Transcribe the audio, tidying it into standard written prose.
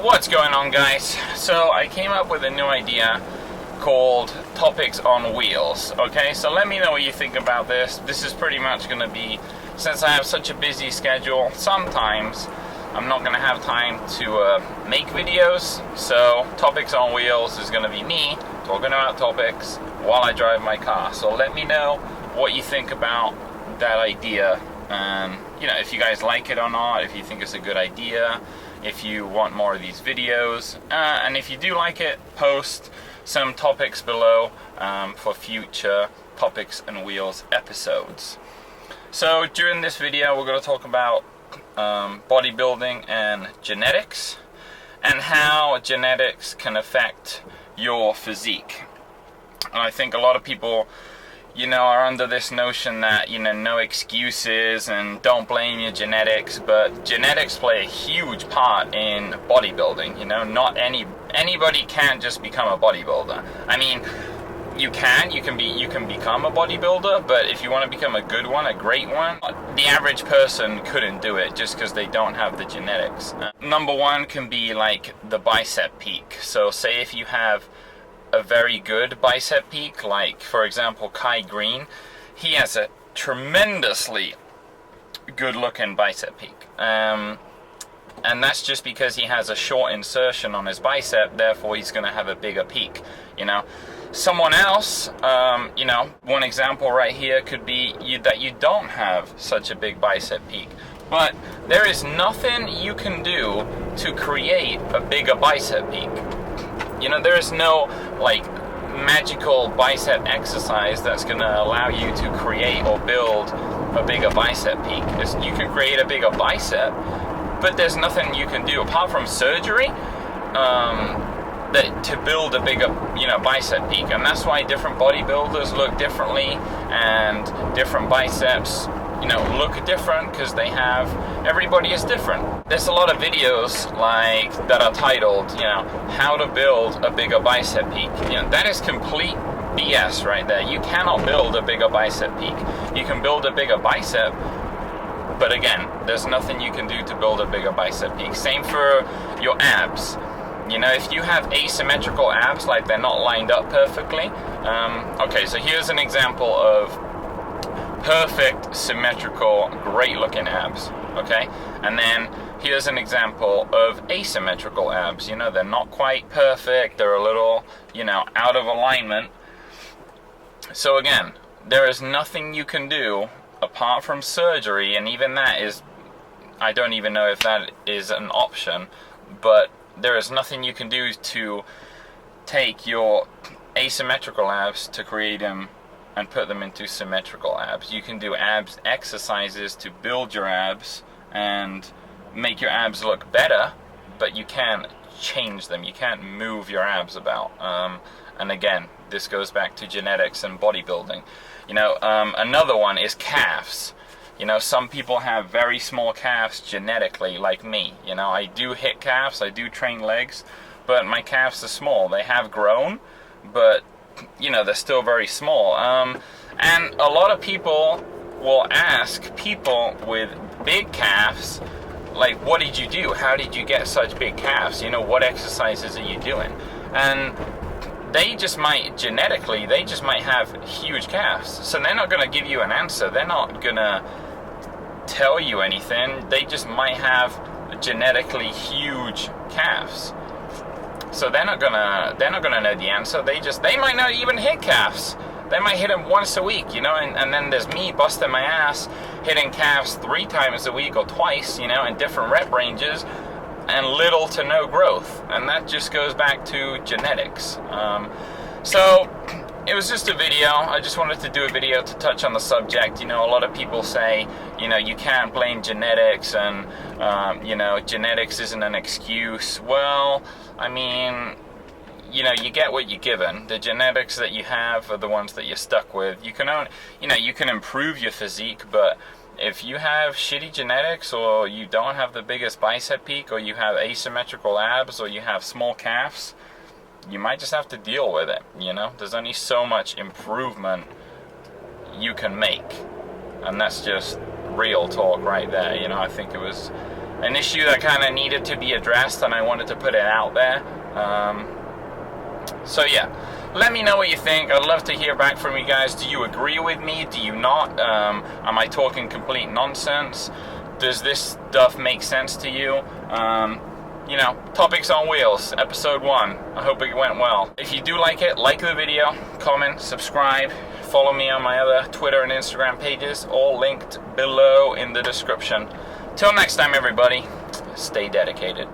What's going on, guys? So I came up with a new idea called Topics on Wheels. Okay, so let me know what you think about this. This is pretty much going to be, since I have such a busy schedule, sometimes I'm not going to have time to make videos. So Topics on Wheels is going to be me talking about topics while I drive my car. So let me know what you think about that idea. You know, if you guys like it or not, if you think it's a good idea, if you want more of these videos, and if you do like it, post some topics below for future Topics and Wheels episodes. So during this video, we're going to talk about bodybuilding and genetics, and how genetics can affect your physique. And I think a lot of people, you know, are under this notion that, you know, no excuses and don't blame your genetics, but genetics play a huge part in bodybuilding. You know, not anybody can just become a bodybuilder. I mean, you can become a bodybuilder, but if you want to become a good one, a great one, the average person couldn't do it just because they don't have the genetics. Number one can be like the bicep peak. So say if you have a very good bicep peak, like for example Kai Green, he has a tremendously good looking bicep peak, and that's just because he has a short insertion on his bicep, therefore he's going to have a bigger peak. You know, someone else, you know, one example right here could be that you don't have such a big bicep peak, but there is nothing you can do to create a bigger bicep peak. You know, there is no like magical bicep exercise that's going to allow you to create or build a bigger bicep peak. You can create a bigger bicep, but there's nothing you can do apart from surgery to build a bigger, you know, bicep peak. And that's why different bodybuilders look differently, and different biceps, you know, look different, because everybody is different. There's a lot of videos like that are titled, you know, how to build a bigger bicep peak. You know, that is complete BS right there. You cannot build a bigger bicep peak. You can build a bigger bicep, but again, there's nothing you can do to build a bigger bicep peak. Same for your abs. You know, if you have asymmetrical abs, like they're not lined up perfectly. Okay, so here's an example of perfect, symmetrical, great looking abs, okay? And then here's an example of asymmetrical abs. You know, they're not quite perfect, they're a little, you know, out of alignment. So again, there is nothing you can do apart from surgery, and even that is, I don't even know if that is an option, but there is nothing you can do to take your asymmetrical abs to create them and put them into symmetrical abs. You can do abs exercises to build your abs and make your abs look better, but you can't change them. You can't move your abs about. And again, this goes back to genetics and bodybuilding. You know, another one is calves. You know, some people have very small calves genetically, like me. You know, I do hit calves, I do train legs, but my calves are small. They have grown, but you know, they're still very small. And a lot of people will ask people with big calves, like, what did you do? How did you get such big calves? You know, what exercises are you doing? And they just might, genetically, they just might have huge calves. So they're not going to give you an answer. They're not going to tell you anything. They just might have genetically huge calves. So they're not gonna know the answer. They might not even hit calves. They might hit them once a week, you know, and then there's me busting my ass hitting calves 3 times a week or twice, you know, in different rep ranges, and little to no growth. And that just goes back to genetics. So it was just a video. I just wanted to do a video to touch on the subject. You know, a lot of people say, you know, you can't blame genetics, and you know, genetics isn't an excuse. Well, I mean, you know, you get what you're given. The genetics that you have are the ones that you're stuck with. You can you can improve your physique, but if you have shitty genetics, or you don't have the biggest bicep peak, or you have asymmetrical abs, or you have small calves, you might just have to deal with it. You know, there's only so much improvement you can make, and that's just real talk right there. You know, I think it was an issue that kind of needed to be addressed, and I wanted to put it out there. So yeah, let me know what you think. I'd love to hear back from you guys. Do you agree with me? Do you not? Am I talking complete nonsense? Does this stuff make sense to you? You know, Topics on Wheels, episode 1. I hope it went well. If you do like it, like the video, comment, subscribe, follow me on my other Twitter and Instagram pages, all linked below in the description. Till next time, everybody, stay dedicated.